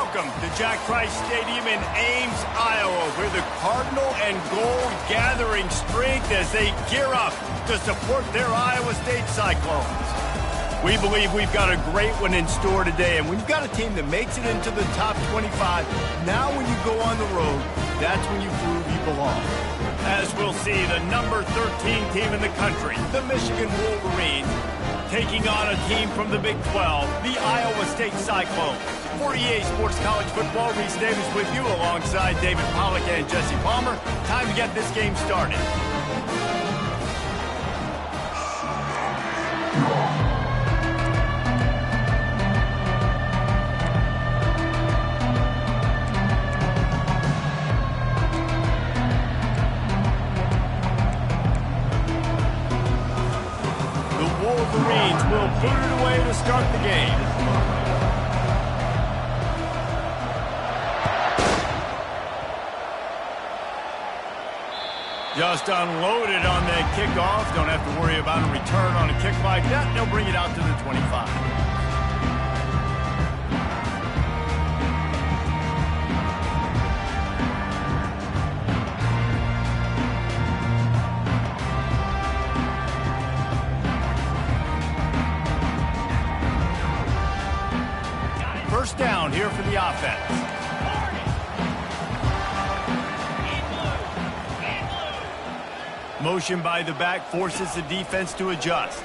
Welcome to Ck2 Stadium in Ames, Iowa, where the Cardinal and Gold gathering strength as they gear up to support their Iowa State Cyclones. We believe we've got a great one in store today, and when you've got a team that makes it into the top 25, now when you go on the road, that's when you prove you belong. As we'll see, the number 13 team in the country, the Michigan Wolverines, taking on a team from the Big 12, the Iowa State Cyclones. For EA Sports College Football, Reese Davis with you alongside David Pollack and Jesse Palmer. Time to get this game started. The Wolverines will put it away to start the game. Just unloaded on that kickoff. Don't have to worry about a return on a kick like that. They'll bring it out to the 25. First down here for the offense. Motion by the back forces the defense to adjust.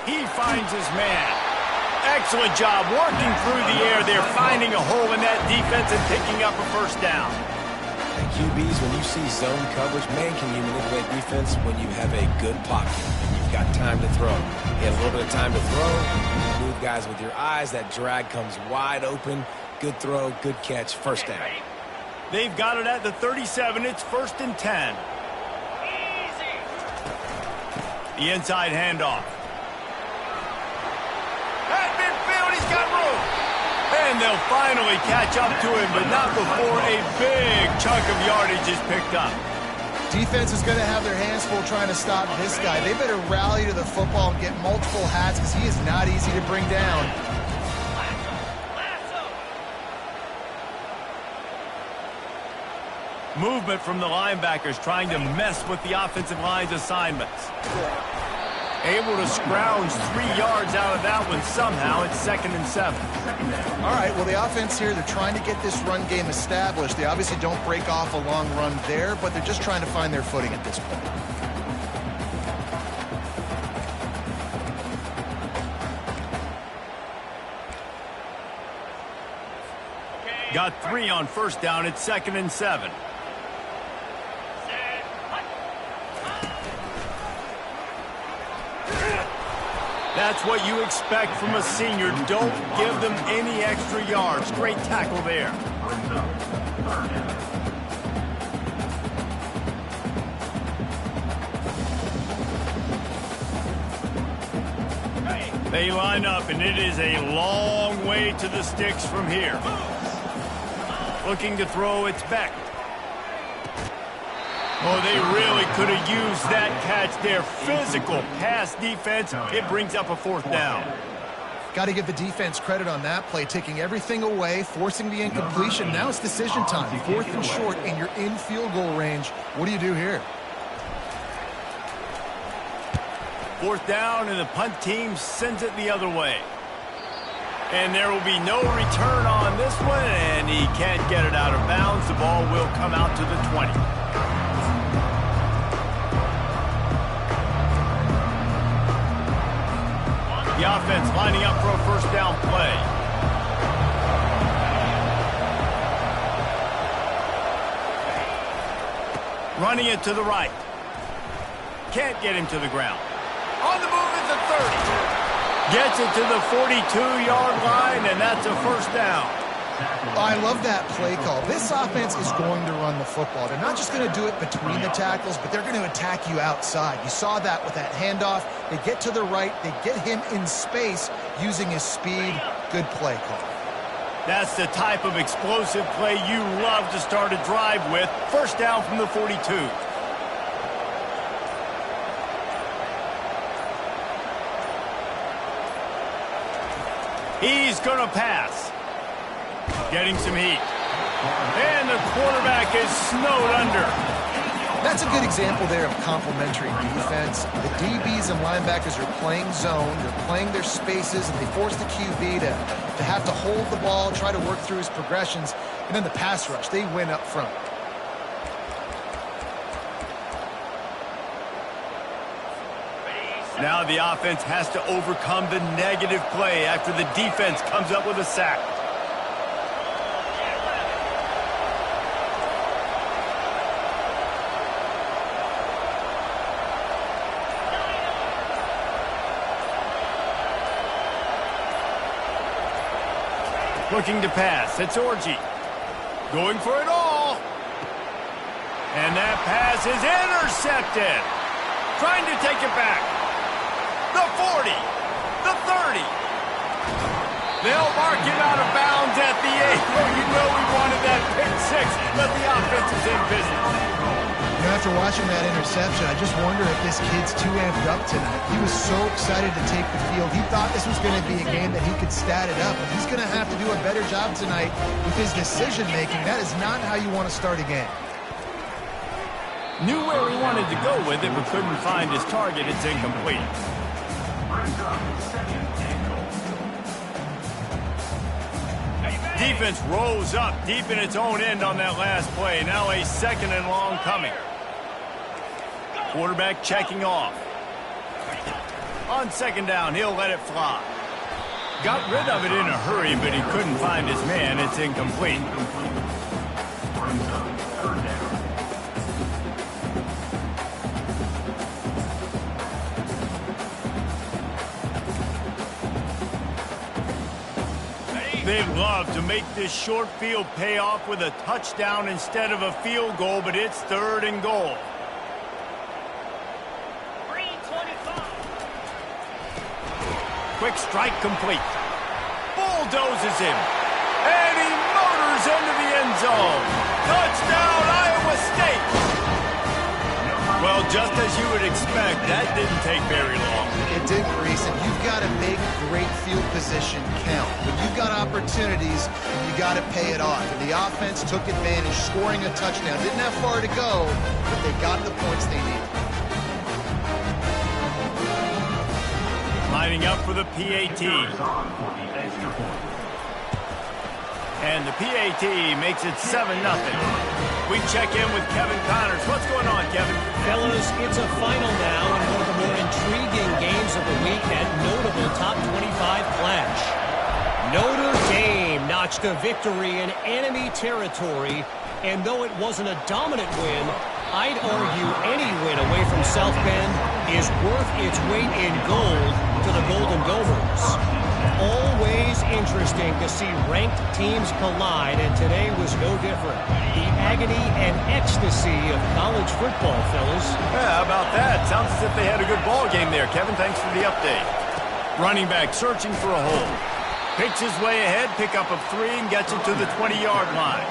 He finds his man. Excellent job working through the air. They're finding a hole in that defense and picking up a first down. And QBs, when you see zone coverage, man, can you manipulate defense when you have a good pocket and you've got time to throw. You have a little bit of time to throw. You move guys with your eyes. That drag comes wide open. Good throw, good catch, first down. They've got it at the 37. It's 1st and 10. Easy. The inside handoff. At midfield, he's got room. And they'll finally catch up to him, but not before a big chunk of yardage is picked up. Defense is going to have their hands full trying to stop this guy. They better rally to the football and get multiple hats because he is not easy to bring down. Movement from the linebackers trying to mess with the offensive line's assignments. Able to scrounge 3 yards out of that one somehow. It's 2nd and 7. All right, well, the offense here, they're trying to get this run game established. They obviously don't break off a long run there, but they're just trying to find their footing at this point. Got 3 on first down. It's 2nd and 7. That's what you expect from a senior. Don't give them any extra yards. Great tackle there. They line up, and it is a long way to the sticks from here. Looking to throw, it's back. Oh, they really could have used that catch there. Physical pass defense. It brings up a 4th down. Got to give the defense credit on that play, taking everything away, forcing the incompletion. Now it's decision time. 4th and short, and you're in field goal range. What do you do here? 4th down, and the punt team sends it the other way. And there will be no return on this one, and he can't get it out of bounds. The ball will come out to the 20. The offense lining up for a first down play. Running it to the right. Can't get him to the ground. On the move is the 30. Gets it to the 42-yard line, and that's a first down. I love that play call. This offense is going to run the football. They're not just going to do it between the tackles, but they're going to attack you outside. You saw that with that handoff. They get to the right. They get him in space using his speed. Good play call. That's the type of explosive play you love to start a drive with. First down from the 42. He's going to pass. Getting some heat. And the quarterback is snowed under. That's a good example there of complementary defense. The DBs and linebackers are playing zone. They're playing their spaces, and they force the QB to have to hold the ball, try to work through his progressions. And then the pass rush, they win up front. Now the offense has to overcome the negative play after the defense comes up with a sack. Looking to pass. It's Orji. Going for it all. And that pass is intercepted. Trying to take it back. The 40. The 30. They'll mark him out of bounds at the 8. Well, you know we wanted that pick 6, but the offense is in business. You know, after watching that interception, I just wonder if this kid's too amped up tonight. He was so excited to take the field. He thought this was going to be a game that he could stat it up. But he's going to have to do a better job tonight with his decision-making. That is not how you want to start a game. Knew where he wanted to go with it, but couldn't find his target. It's incomplete. Defense rolls up deep in its own end on that last play. Now a 2nd and long coming. Quarterback checking off. On 2nd down, he'll let it fly. Got rid of it in a hurry, but he couldn't find his man. It's incomplete. They'd love to make this short field pay off with a touchdown instead of a field goal, but it's 3rd and goal. Quick strike complete. Bulldozes him. And he motors into the end zone. Touchdown, Iowa State. Well, just as you would expect, that didn't take very long. It did, Reese, and you've got to make great field position count. When you've got opportunities, you got to pay it off. And the offense took advantage, scoring a touchdown. Didn't have far to go, but they got the points they needed. Lining up for the PAT. And the PAT makes it 7-0. We check in with Kevin Connors. What's going on, Kevin? Fellas, it's a final now in one of the more intriguing games of the week, that notable top 25 clash. Notre Dame notched a victory in enemy territory, and though it wasn't a dominant win, I'd argue any win away from South Bend is worth its weight in gold to the Golden Gophers. Always interesting to see ranked teams collide, and today was no different. The agony and ecstasy of college football, fellas. Yeah, how about that? Sounds as if they had a good ball game there. Kevin, thanks for the update. Running back searching for a hole. Picks his way ahead, pick up of 3, and gets it to the 20-yard line.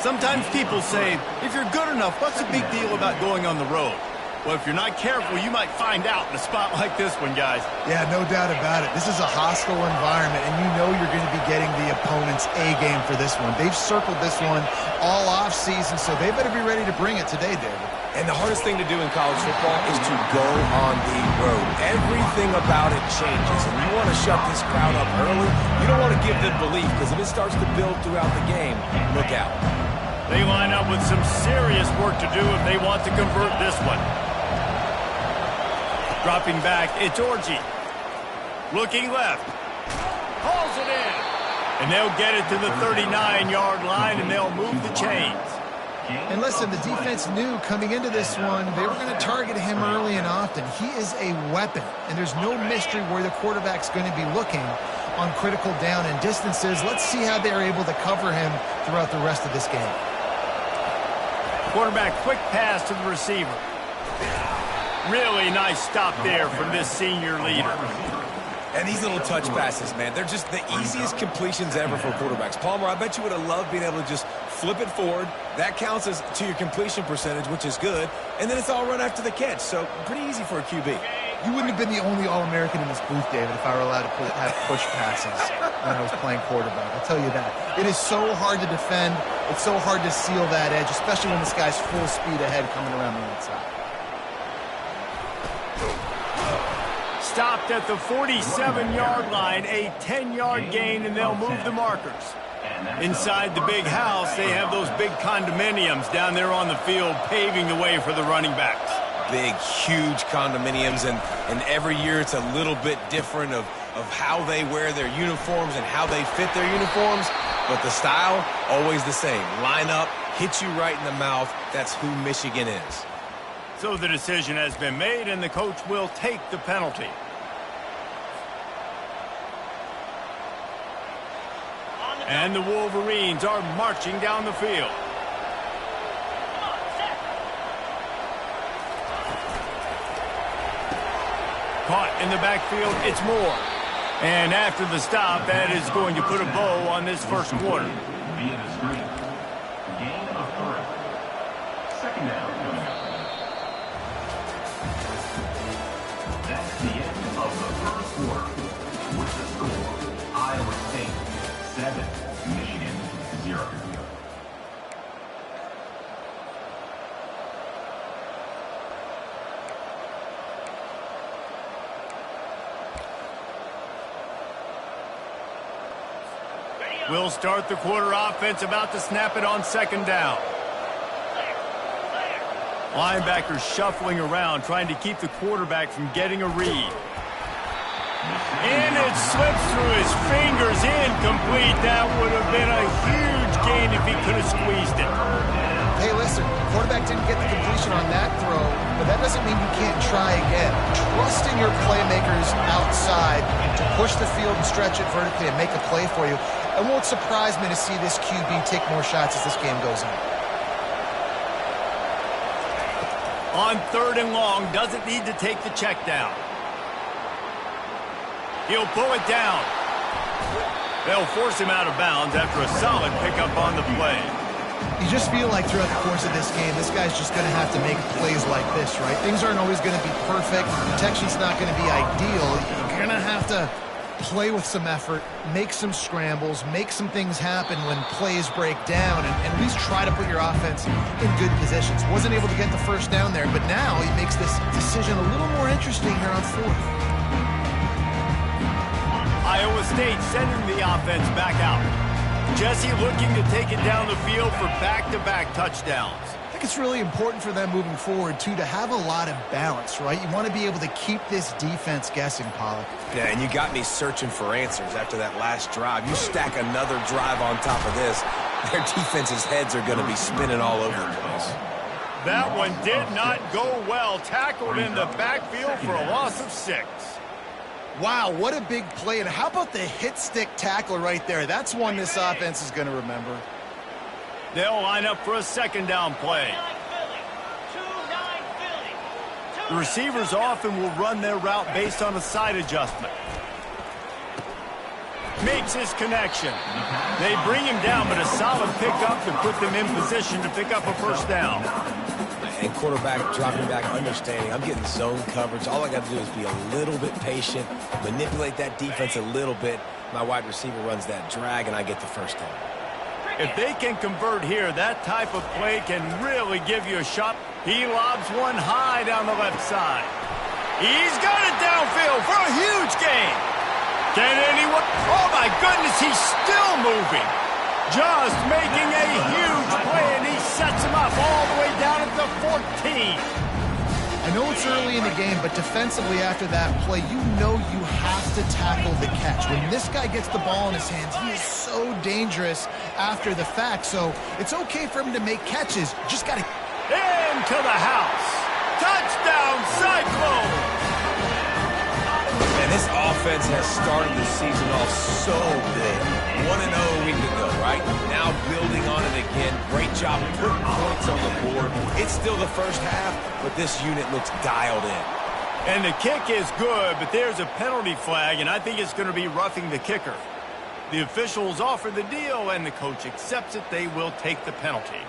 Sometimes people say, if you're good enough, what's the big deal about going on the road? Well, if you're not careful, you might find out in a spot like this one, guys. Yeah, no doubt about it. This is a hostile environment, and you know you're going to be getting the opponent's A-game for this one. They've circled this one all off-season, so they better be ready to bring it today, David. And the hardest thing to do in college football is to go on the road. Everything about it changes, and you want to shut this crowd up early. You don't want to give them belief, because if it starts to build throughout the game, look out. They line up with some serious work to do if they want to convert this one. Dropping back, it's Orji. Looking left. Hauls it in. And they'll get it to the 39-yard line, and they'll move the chains. And listen, the defense knew coming into this one, they were going to target him early and often. He is a weapon, and there's no mystery where the quarterback's going to be looking on critical down and distances. Let's see how they're able to cover him throughout the rest of this game. Quarterback, quick pass to the receiver. Really nice stop there from this senior leader. And these little touch passes, man, they're just the easiest completions ever for quarterbacks. Palmer, I bet you would have loved being able to just flip it forward. That counts as to your completion percentage, which is good. And then it's all run after the catch, so pretty easy for a QB. You wouldn't have been the only All-American in this booth, David, if I were allowed to have push passes when I was playing quarterback. I'll tell you that. It is so hard to defend. It's so hard to seal that edge, especially when this guy's full speed ahead coming around the outside. Stopped at the 47-yard line, a 10-yard gain, and they'll move the markers. Inside the big house, they have those big condominiums down there on the field paving the way for the running backs. Big, huge condominiums, and every year it's a little bit different of how they wear their uniforms and how they fit their uniforms, but the style, always the same. Line up, hit you right in the mouth. That's who Michigan is. So the decision has been made, and the coach will take the penalty. And the Wolverines are marching down the field. Caught in the backfield, it's Moore. And after the stop, that is going to put a bow on this first quarter. Second down. That's the end of the first quarter. With the score, Iowa State 7, Michigan 0. We'll start the quarter offense, about to snap it on second down. Linebackers shuffling around, trying to keep the quarterback from getting a read. And it slips through his fingers, incomplete. That would have been a huge gain if he could have squeezed it. Hey, listen, quarterback didn't get the completion on that throw, but that doesn't mean you can't try again. Trusting your playmakers outside to push the field and stretch it vertically and make a play for you. It won't surprise me to see this QB take more shots as this game goes on. On third and long, doesn't need to take the check down. He'll pull it down. They'll force him out of bounds after a solid pickup on the play. You just feel like throughout the course of this game, this guy's just going to have to make plays like this, right? Things aren't always going to be perfect. Protection's not going to be ideal. You're going to have to play with some effort, make some scrambles, make some things happen when plays break down, and at least try to put your offense in good positions. Wasn't able to get the first down there, but now he makes this decision a little more interesting here on fourth. Iowa State sending the offense back out. Jesse looking to take it down the field for back-to-back touchdowns. I think it's really important for them moving forward, too, to have a lot of balance, right? You want to be able to keep this defense guessing, Pollock. Yeah, and you got me searching for answers after that last drive. You stack another drive on top of this, their defense's heads are going to be spinning all over the place. That one did not go well. Tackled in the backfield for a loss of 6. Wow, what a big play. And how about the hit stick tackle right there? That's one this offense is going to remember. They'll line up for a second down play. The receivers often will run their route based on a side adjustment. Makes his connection. They bring him down, but a solid pickup to put them in position to pick up a first down. And quarterback dropping back, understanding I'm getting zone coverage. All I got to do is be a little bit patient, manipulate that defense a little bit. My wide receiver runs that drag, and I get the first down. If they can convert here, that type of play can really give you a shot. He lobs one high down the left side. He's got it downfield for a huge gain. Can anyone? Oh, my goodness, he's still moving. Just making a huge play, and he sets him up all the way down at the 14. I know it's early in the game, but defensively after that play, you know you have to tackle the catch. When this guy gets the ball in his hands, he is so dangerous after the fact. So it's okay for him to make catches. Just got to... Into the house. Touchdown, Cyclone! And this offense has started the season off so big. 1-0 a week ago, right? Now building on it again. Great job putting points on the board. It's still the first half, but this unit looks dialed in. And the kick is good, but there's a penalty flag, and I think it's going to be roughing the kicker. The officials offer the deal, and the coach accepts it. They will take the penalty.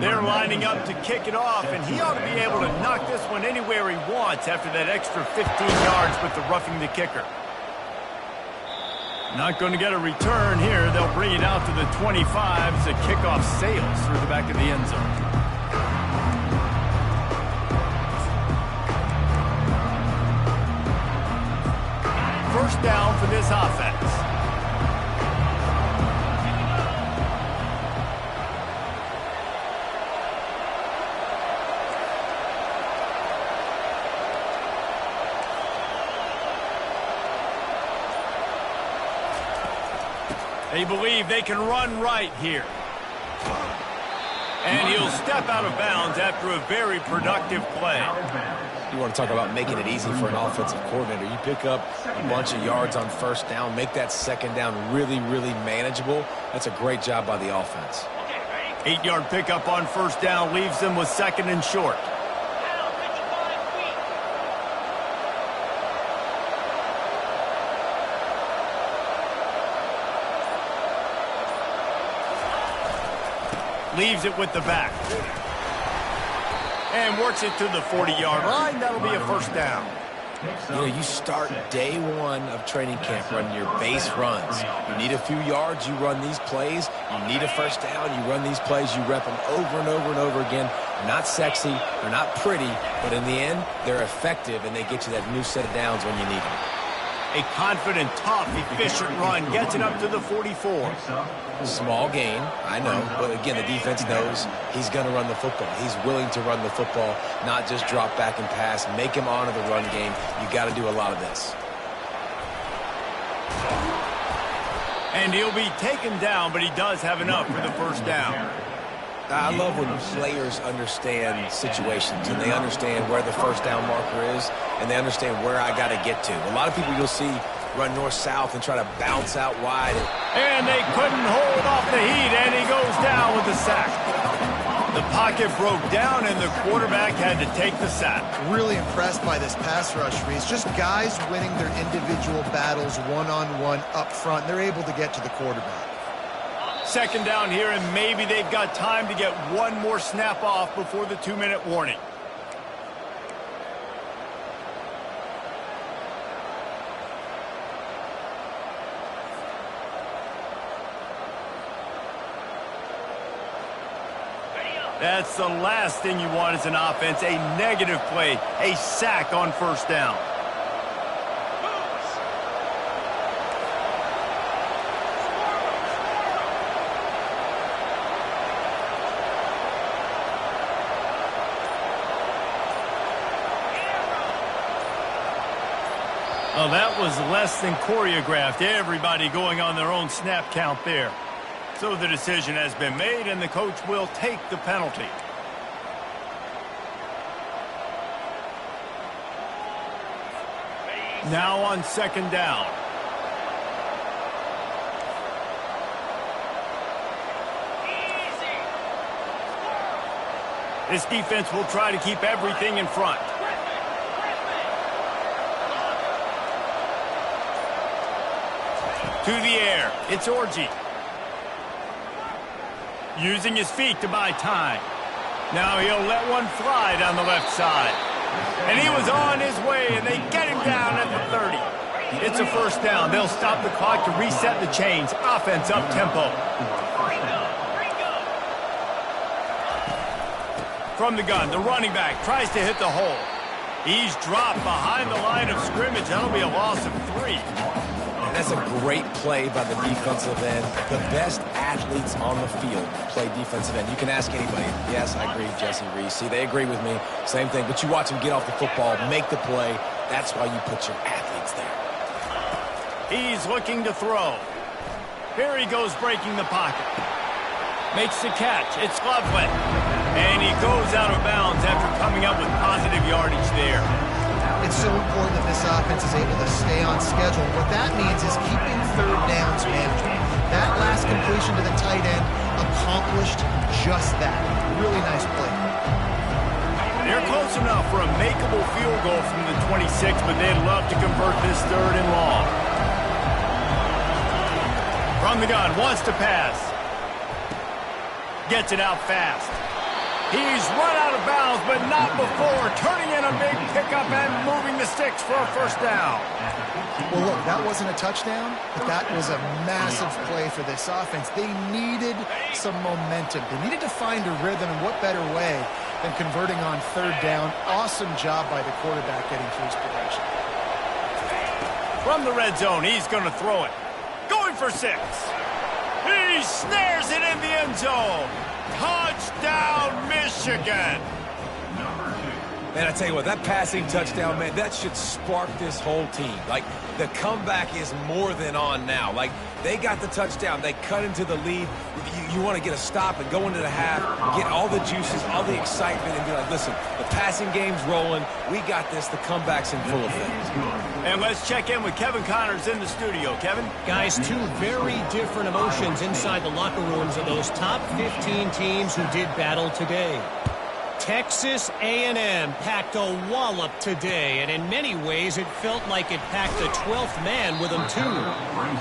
They're lining up to kick it off, and he ought to be able to knock this one anywhere he wants after that extra 15 yards with the roughing the kicker. Not going to get a return here. They'll bring it out to the 25 as the kickoff sails through the back of the end zone. First down for this offense. They believe they can run right here. And he'll step out of bounds after a very productive play. You want to talk about making it easy for an offensive coordinator. You pick up a bunch of yards on first down, make that second down really, really manageable. That's a great job by the offense. 8-yard pickup on first down leaves them with second and short. Leaves it with the back. And works it to the 40-yard line. That'll be a first down. You know, you start day one of training camp running your base runs. You need a few yards, you run these plays. You need a first down, you run these plays. You rep them over and over and over again. They're not sexy, they're not pretty, but in the end, they're effective, and they get you that new set of downs when you need them. A confident, tough, efficient run gets it up to the 44. Small gain, I know, but again, the defense knows he's going to run the football. He's willing to run the football, not just drop back and pass, make him honor the run game. You got to do a lot of this. And he'll be taken down, but he does have enough for the first down. I love when players understand situations and they understand where the first down marker is and they understand where I got to get to. A lot of people you'll see run north-south and try to bounce out wide. And they couldn't hold off the heat, and he goes down with the sack. The pocket broke down, and the quarterback had to take the sack. Really impressed by this pass rush, Reese. Just guys winning their individual battles one-on-one up front. They're able to get to the quarterback. Second down here, and maybe they've got time to get one more snap off before the 2-minute warning. That's the last thing you want as an offense, a negative play, a sack on first down. Well, that was less than choreographed. Everybody going on their own snap count there. So the decision has been made, and the coach will take the penalty. Now on second down. This defense will try to keep everything in front. To the air, it's Orji. Using his feet to buy time. Now he'll let one fly down the left side. And he was on his way, and they get him down at the 30. It's a first down. They'll stop the clock to reset the chains. Offense up tempo. From the gun, the running back tries to hit the hole. He's dropped behind the line of scrimmage. That'll be a loss of 3. That's a great play by the defensive end. The best athletes on the field play defensive end. You can ask anybody. Yes, I agree, Jesse Reese. See, they agree with me. Same thing. But you watch them get off the football, make the play. That's why you put your athletes there. He's looking to throw. Here he goes breaking the pocket. Makes the catch. It's Loveland. And he goes out of bounds after coming up with positive yardage there. It's so important that this offense is able to stay on schedule. What that means is keeping third downs manageable. That last completion to the tight end accomplished just that. Really nice play. They're close enough for a makeable field goal from the 26, but they'd love to convert this third and long. From the gun, wants to pass. Gets it out fast. He's run out of bounds, but not before turning in a big pickup and moving the sticks for a first down. Well, look, that wasn't a touchdown, but that was a massive play for this offense. They needed some momentum. They needed to find a rhythm, and what better way than converting on third down. Awesome job by the quarterback getting through his progression. From the red zone, he's going to throw it. Going for 6. He snares it in the end zone. Touchdown, Michigan. Man, I tell you what, that passing touchdown, man, that should spark this whole team. Like, the comeback is more than on now. Like, they got the touchdown. They cut into the lead. You want to get a stop and go into the half, get all the juices, all the excitement, and be like, listen, the passing game's rolling. We got this. The comeback's in full effect. And let's check in with Kevin Connors in the studio. Kevin? Guys, 2 very different emotions inside the locker rooms of those top 15 teams who did battle today. Texas A&M packed a wallop today, and in many ways it felt like it packed a 12th man with them too.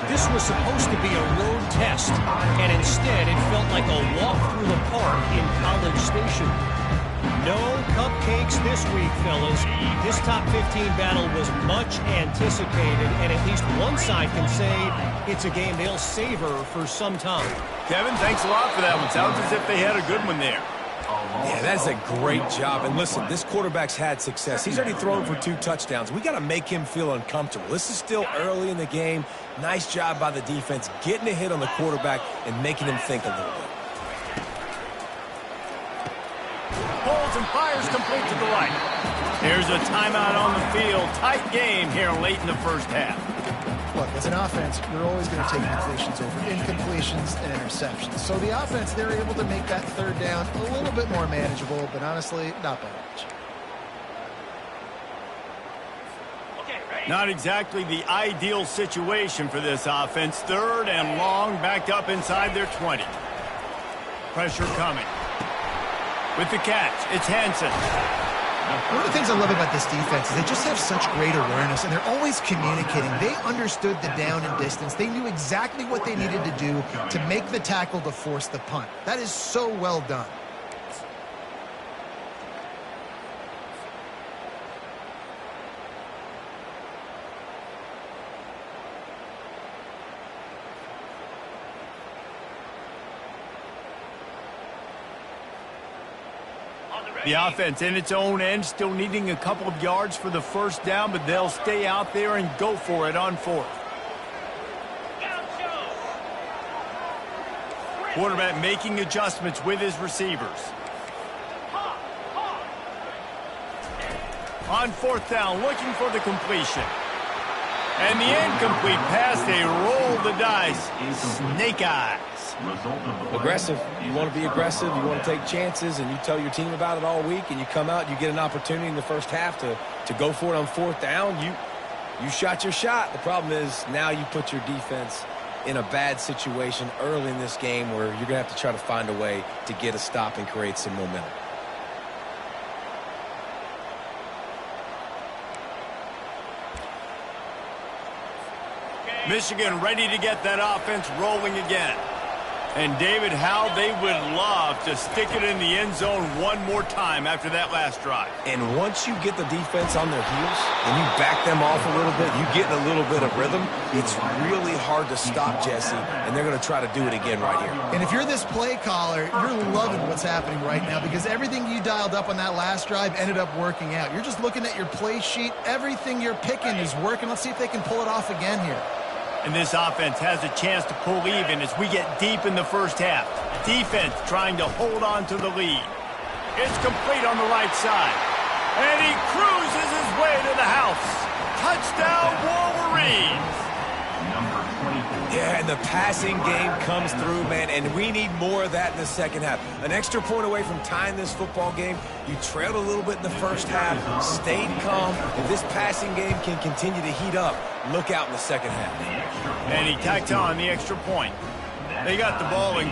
This was supposed to be a road test, and instead it felt like a walk through the park in College Station. No cupcakes this week, fellas. This top 15 battle was much anticipated, and at least one side can say it's a game they'll savor for some time. Kevin, thanks a lot for that one. Sounds as if they had a good one there. Yeah, that's a great job. And listen, this quarterback's had success. He's already thrown for 2 touchdowns. We got to make him feel uncomfortable. This is still early in the game. Nice job by the defense, getting a hit on the quarterback and making him think a little bit. Holds and fires complete to the right. Here's a timeout on the field. Tight game here late in the first half. Look, as an offense, you're always going to take completions over incompletions and interceptions. So the offense, they're able to make that third down a little bit more manageable, but honestly, not by much. Not exactly the ideal situation for this offense. 3rd and long, backed up inside their 20. Pressure coming. With the catch, it's Hansen. One of the things I love about this defense is they just have such great awareness, and they're always communicating. They understood the down and distance. They knew exactly what they needed to do to make the tackle to force the punt. That is so well done. The offense in its own end, still needing a couple of yards for the first down, but they'll stay out there and go for it on 4th. Quarterback making adjustments with his receivers. On 4th down, looking for the completion. And the incomplete pass, they roll the dice. Snake eyes. Aggressive. You want to be aggressive. You want to take chances, and you tell your team about it all week, and you come out and you get an opportunity in the first half to go for it on 4th down. You shot your shot. The problem is now you put your defense in a bad situation early in this game where you're going to have to try to find a way to get a stop and create some momentum. Michigan ready to get that offense rolling again. And, David, how they would love to stick it in the end zone one more time after that last drive. And once you get the defense on their heels and you back them off a little bit, you get a little bit of rhythm, it's really hard to stop Jesse, and they're going to try to do it again right here. And if you're this play caller, you're loving what's happening right now because everything you dialed up on that last drive ended up working out. You're just looking at your play sheet. Everything you're picking is working. Let's see if they can pull it off again here. And this offense has a chance to pull even as we get deep in the first half. Defense trying to hold on to the lead. It's complete on the right side. And he cruises his way to the house. Touchdown, Wolverines. Yeah, and the passing game comes through, man, and we need more of that in the second half. An extra point away from tying this football game. You trailed a little bit in the first half, stayed calm. If this passing game can continue to heat up, look out in the second half. And he tacked on the extra point. They got the ball in